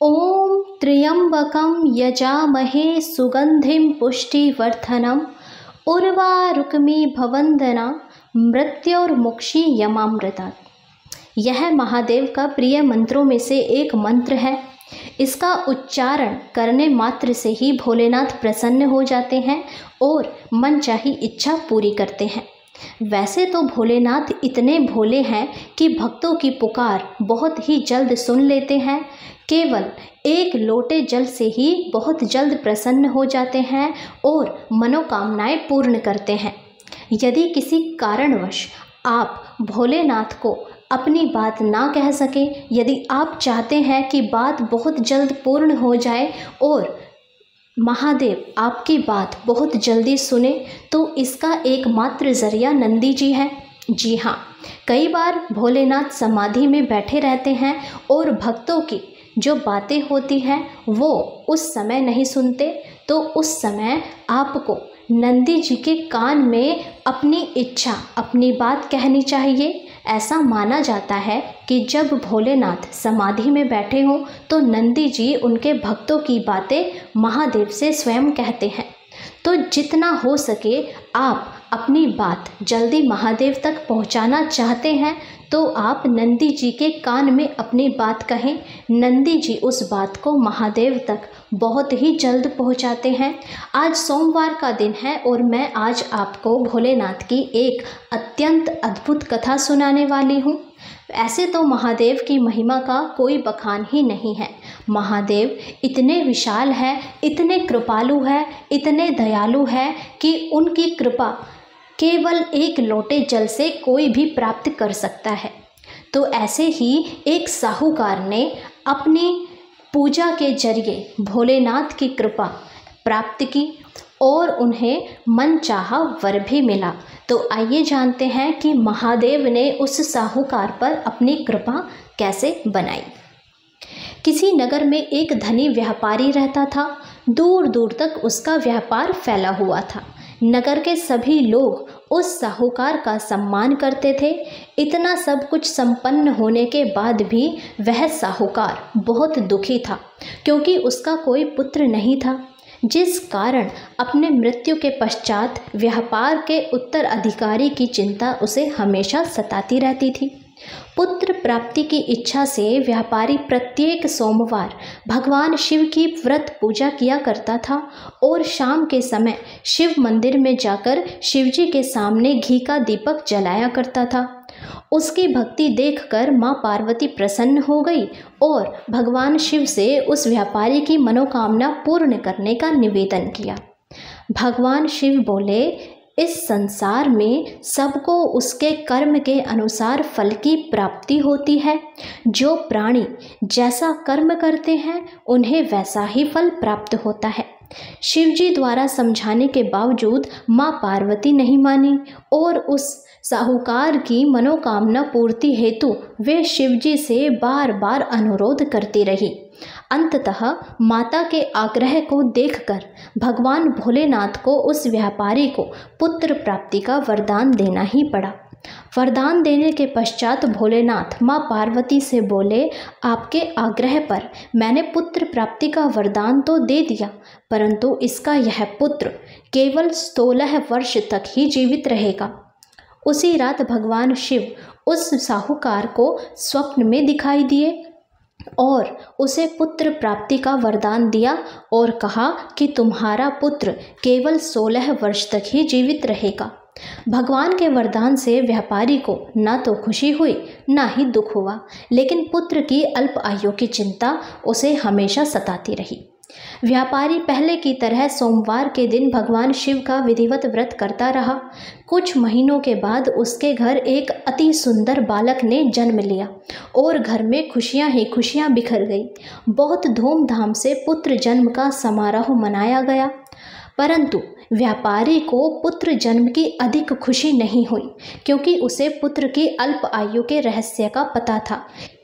ओम त्र्यंबकं यजामहे सुगंधिं पुष्टिवर्धनम् उर्वारुकमिभवन्दना मृत्योर्मुक्षी यमामृतात्। यह महादेव का प्रिय मंत्रों में से एक मंत्र है। इसका उच्चारण करने मात्र से ही भोलेनाथ प्रसन्न हो जाते हैं और मनचाही इच्छा पूरी करते हैं। वैसे तो भोलेनाथ इतने भोले हैं कि भक्तों की पुकार बहुत ही जल्द सुन लेते हैं। केवल एक लोटे जल से ही बहुत जल्द प्रसन्न हो जाते हैं और मनोकामनाएं पूर्ण करते हैं। यदि किसी कारणवश आप भोलेनाथ को अपनी बात ना कह सके, यदि आप चाहते हैं कि बात बहुत जल्द पूर्ण हो जाए और महादेव आपकी बात बहुत जल्दी सुने, तो इसका एकमात्र जरिया नंदी जी है। जी हाँ, कई बार भोलेनाथ समाधि में बैठे रहते हैं और भक्तों की जो बातें होती हैं वो उस समय नहीं सुनते, तो उस समय आपको नंदी जी के कान में अपनी इच्छा, अपनी बात कहनी चाहिए। ऐसा माना जाता है कि जब भोलेनाथ समाधि में बैठे हों तो नंदी जी उनके भक्तों की बातें महादेव से स्वयं कहते हैं। तो जितना हो सके आप अपनी बात जल्दी महादेव तक पहुंचाना चाहते हैं तो आप नंदी जी के कान में अपनी बात कहें। नंदी जी उस बात को महादेव तक बहुत ही जल्द पहुंचाते हैं। आज सोमवार का दिन है और मैं आज आपको भोलेनाथ की एक अत्यंत अद्भुत कथा सुनाने वाली हूँ। ऐसे तो महादेव की महिमा का कोई बखान ही नहीं है। महादेव इतने विशाल है, इतने कृपालु है, इतने दयालु है कि उनकी कृपा केवल एक लोटे जल से कोई भी प्राप्त कर सकता है। तो ऐसे ही एक साहूकार ने अपनी पूजा के जरिए भोलेनाथ की कृपा प्राप्त की और उन्हें मनचाहा वर भी मिला। तो आइए जानते हैं कि महादेव ने उस साहूकार पर अपनी कृपा कैसे बनाई। किसी नगर में एक धनी व्यापारी रहता था। दूर दूर तक उसका व्यापार फैला हुआ था। नगर के सभी लोग उस साहूकार का सम्मान करते थे। इतना सब कुछ संपन्न होने के बाद भी वह साहूकार बहुत दुखी था, क्योंकि उसका कोई पुत्र नहीं था, जिस कारण अपने मृत्यु के पश्चात व्यापार के उत्तराधिकारी की चिंता उसे हमेशा सताती रहती थी। पुत्र प्राप्ति की इच्छा से व्यापारी प्रत्येक सोमवार भगवान शिव की व्रत पूजा किया करता था और शाम के समय शिव मंदिर में जाकर शिवजी के सामने घी का दीपक जलाया करता था। उसकी भक्ति देखकर माँ पार्वती प्रसन्न हो गई और भगवान शिव से उस व्यापारी की मनोकामना पूर्ण करने का निवेदन किया। भगवान शिव बोले, इस संसार में सबको उसके कर्म के अनुसार फल की प्राप्ति होती है। जो प्राणी जैसा कर्म करते हैं उन्हें वैसा ही फल प्राप्त होता है। शिवजी द्वारा समझाने के बावजूद माँ पार्वती नहीं मानी और उस साहूकार की मनोकामना पूर्ति हेतु वे शिवजी से बार बार अनुरोध करती रही। अंततः माता के आग्रह को देखकर भगवान भोलेनाथ को उस व्यापारी को पुत्र प्राप्ति का वरदान देना ही पड़ा। वरदान देने के पश्चात भोलेनाथ माँ पार्वती से बोले, आपके आग्रह पर मैंने पुत्र प्राप्ति का वरदान तो दे दिया, परंतु इसका यह पुत्र केवल 16 वर्ष तक ही जीवित रहेगा। उसी रात भगवान शिव उस साहूकार को स्वप्न में दिखाई दिए और उसे पुत्र प्राप्ति का वरदान दिया और कहा कि तुम्हारा पुत्र केवल 16 वर्ष तक ही जीवित रहेगा। भगवान के वरदान से व्यापारी को ना तो खुशी हुई ना ही दुख हुआ, लेकिन पुत्र की अल्प आयु की चिंता उसे हमेशा सताती रही। व्यापारी पहले की तरह सोमवार के दिन भगवान शिव का विधिवत व्रत करता रहा। कुछ महीनों के बाद उसके घर एक अति सुंदर बालक ने जन्म लिया और घर में खुशियां ही खुशियां बिखर गई। बहुत धूमधाम से पुत्र जन्म का समारोह मनाया गया, परंतु व्यापारी को पुत्र जन्म की अधिक खुशी नहीं हुई, क्योंकि उसे पुत्र की अल्प आयु के रहस्य का पता था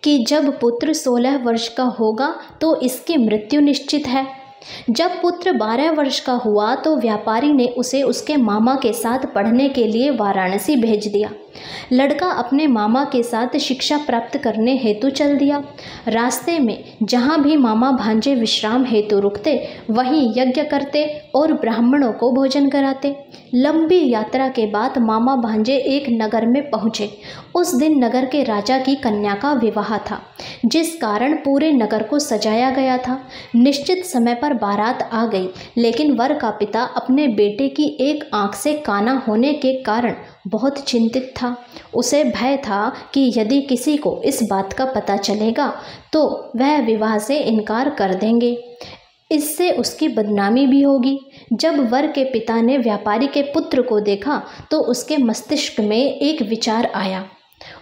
कि जब पुत्र 16 वर्ष का होगा तो इसकी मृत्यु निश्चित है। जब पुत्र 12 वर्ष का हुआ तो व्यापारी ने उसे उसके मामा के साथ पढ़ने के लिए वाराणसी भेज दिया। लड़का अपने मामा के साथ शिक्षा प्राप्त करने हेतु चल दिया। रास्ते में जहाँ भी मामा भांजे विश्राम हेतु रुकते वहीं यज्ञ करते और ब्राह्मणों को भोजन कराते। लंबी यात्रा के बाद मामा भांजे एक नगर में पहुँचे। उस दिन नगर के राजा की कन्या का विवाह था, जिस कारण पूरे नगर को सजाया गया था। निश्चित समय पर बारात आ गई, लेकिन वर का पिता अपने बेटे की एक आंख से काना होने के कारण बहुत चिंतित था। उसे भय था कि यदि किसी को इस बात का पता चलेगा तो वह विवाह से इनकार कर देंगे, इससे उसकी बदनामी भी होगी। जब वर के पिता ने व्यापारी के पुत्र को देखा तो उसके मस्तिष्क में एक विचार आया।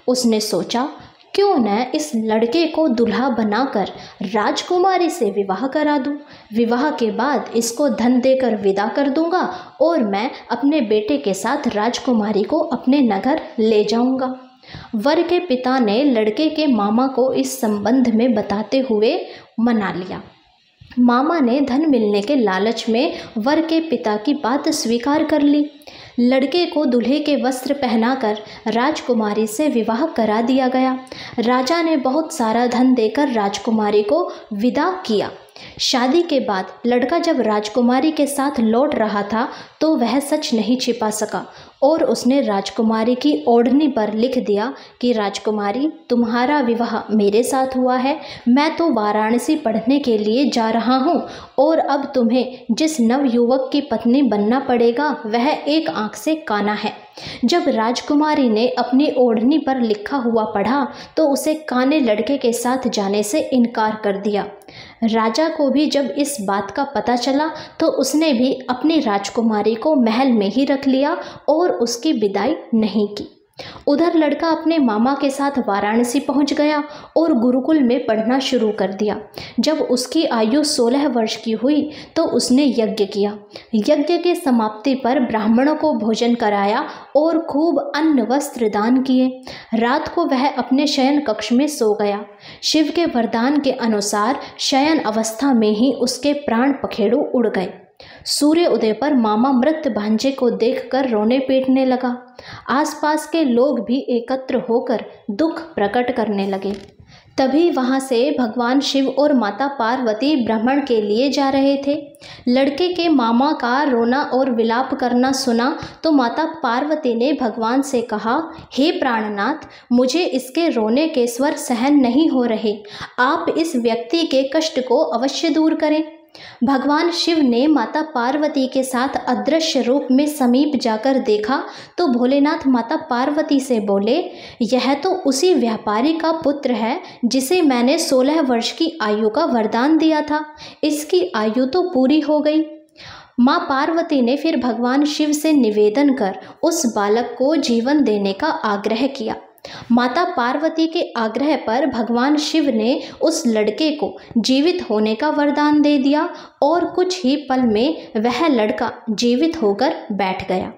उसने सोचा, क्यों न इस लड़के को दूल्हा बनाकर राजकुमारी से विवाह करा दूं। विवाह के बाद इसको धन देकर विदा कर दूंगा और मैं अपने बेटे के साथ राजकुमारी को अपने नगर ले जाऊंगा। वर के पिता ने लड़के के मामा को इस संबंध में बताते हुए मना लिया। मामा ने धन मिलने के लालच में वर के पिता की बात स्वीकार कर ली। लड़के को दूल्हे के वस्त्र पहनाकर राजकुमारी से विवाह करा दिया गया। राजा ने बहुत सारा धन देकर राजकुमारी को विदा किया। शादी के बाद लड़का जब राजकुमारी के साथ लौट रहा था तो वह सच नहीं छिपा सका और उसने राजकुमारी की ओढ़नी पर लिख दिया कि राजकुमारी, तुम्हारा विवाह मेरे साथ हुआ है। मैं तो वाराणसी पढ़ने के लिए जा रहा हूँ और अब तुम्हें जिस नवयुवक की पत्नी बनना पड़ेगा वह एक आंख से काना है। जब राजकुमारी ने अपनी ओढ़नी पर लिखा हुआ पढ़ा तो उसे काने लड़के के साथ जाने से इनकार कर दिया। राजा को भी जब इस बात का पता चला तो उसने भी अपनी राजकुमारी को महल में ही रख लिया और उसकी विदाई नहीं की। उधर लड़का अपने मामा के साथ वाराणसी पहुंच गया और गुरुकुल में पढ़ना शुरू कर दिया। जब उसकी आयु 16 वर्ष की हुई तो उसने यज्ञ किया। यज्ञ के समाप्ति पर ब्राह्मणों को भोजन कराया और खूब अन्न वस्त्र दान किए। रात को वह अपने शयन कक्ष में सो गया। शिव के वरदान के अनुसार शयन अवस्था में ही उसके प्राण पखेरु उड़ गए। सूर्य उदय पर मामा मृत भांजे को देखकर रोने पीटने लगा। आसपास के लोग भी एकत्र होकर दुख प्रकट करने लगे। तभी वहां से भगवान शिव और माता पार्वती भ्रमण के लिए जा रहे थे। लड़के के मामा का रोना और विलाप करना सुना तो माता पार्वती ने भगवान से कहा, हे प्राणनाथ, मुझे इसके रोने के स्वर सहन नहीं हो रहे। आप इस व्यक्ति के कष्ट को अवश्य दूर करें। भगवान शिव ने माता पार्वती के साथ अदृश्य रूप में समीप जाकर देखा तो भोलेनाथ माता पार्वती से बोले, यह तो उसी व्यापारी का पुत्र है जिसे मैंने 16 वर्ष की आयु का वरदान दिया था। इसकी आयु तो पूरी हो गई। माँ पार्वती ने फिर भगवान शिव से निवेदन कर उस बालक को जीवन देने का आग्रह किया। माता पार्वती के आग्रह पर भगवान शिव ने उस लड़के को जीवित होने का वरदान दे दिया और कुछ ही पल में वह लड़का जीवित होकर बैठ गया।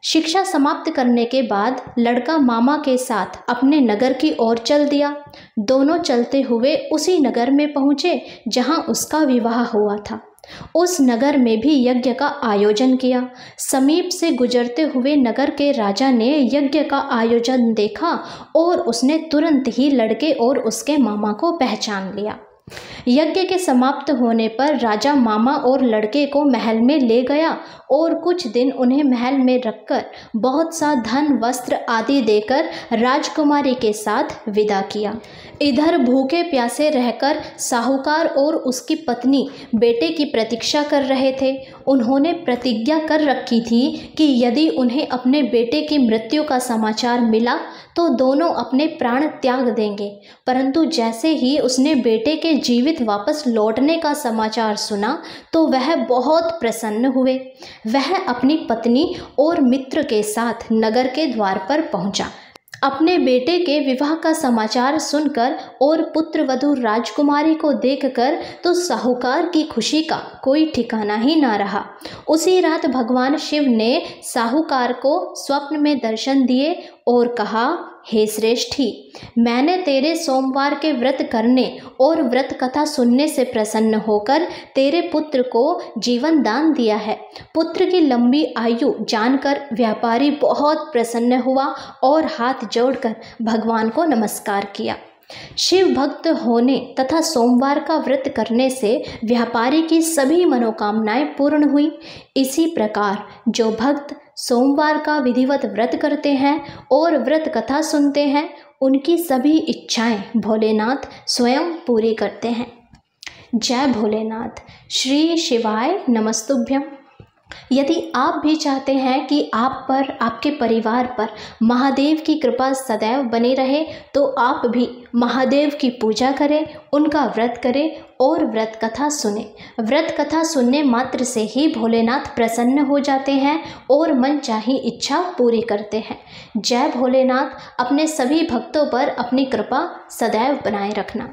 शिक्षा समाप्त करने के बाद लड़का मामा के साथ अपने नगर की ओर चल दिया। दोनों चलते हुए उसी नगर में पहुँचे जहाँ उसका विवाह हुआ था। उस नगर में भी यज्ञ का आयोजन किया। समीप से गुजरते हुए नगर के राजा ने यज्ञ का आयोजन देखा और उसने तुरंत ही लड़के और उसके मामा को पहचान लिया। यज्ञ के समाप्त होने पर राजा मामा और लड़के को महल में ले गया और कुछ दिन उन्हें महल में रखकर बहुत सा धन वस्त्र आदि देकर राजकुमारी के साथ विदा किया। इधर भूखे प्यासे रहकर साहूकार और उसकी पत्नी बेटे की प्रतीक्षा कर रहे थे। उन्होंने प्रतिज्ञा कर रखी थी कि यदि उन्हें अपने बेटे की मृत्यु का समाचार मिला तो दोनों अपने प्राण त्याग देंगे। परंतु जैसे ही उसने बेटे के जीवित वापस लौटने का समाचार सुना तो वह बहुत प्रसन्न हुए। वह अपनी पत्नी और मित्र के साथ नगर के द्वार पर पहुंचा। अपने बेटे के विवाह का समाचार सुनकर और पुत्र वधू राजकुमारी को देखकर तो साहूकार की खुशी का कोई ठिकाना ही ना रहा। उसी रात भगवान शिव ने साहूकार को स्वप्न में दर्शन दिए और कहा, हे श्रेष्ठी, मैंने तेरे सोमवार के व्रत करने और व्रत कथा सुनने से प्रसन्न होकर तेरे पुत्र को जीवन दान दिया है। पुत्र की लंबी आयु जानकर व्यापारी बहुत प्रसन्न हुआ और हाथ जोड़कर भगवान को नमस्कार किया। शिव भक्त होने तथा सोमवार का व्रत करने से व्यापारी की सभी मनोकामनाएं पूर्ण हुई। इसी प्रकार जो भक्त सोमवार का विधिवत व्रत करते हैं और व्रत कथा सुनते हैं, उनकी सभी इच्छाएं भोलेनाथ स्वयं पूरी करते हैं। जय भोलेनाथ। श्री शिवाय नमस्तुभ्यम। यदि आप भी चाहते हैं कि आप पर, आपके परिवार पर महादेव की कृपा सदैव बनी रहे, तो आप भी महादेव की पूजा करें, उनका व्रत करें और व्रत कथा सुने। व्रत कथा सुनने मात्र से ही भोलेनाथ प्रसन्न हो जाते हैं और मनचाही इच्छा पूरी करते हैं। जय भोलेनाथ। अपने सभी भक्तों पर अपनी कृपा सदैव बनाए रखना।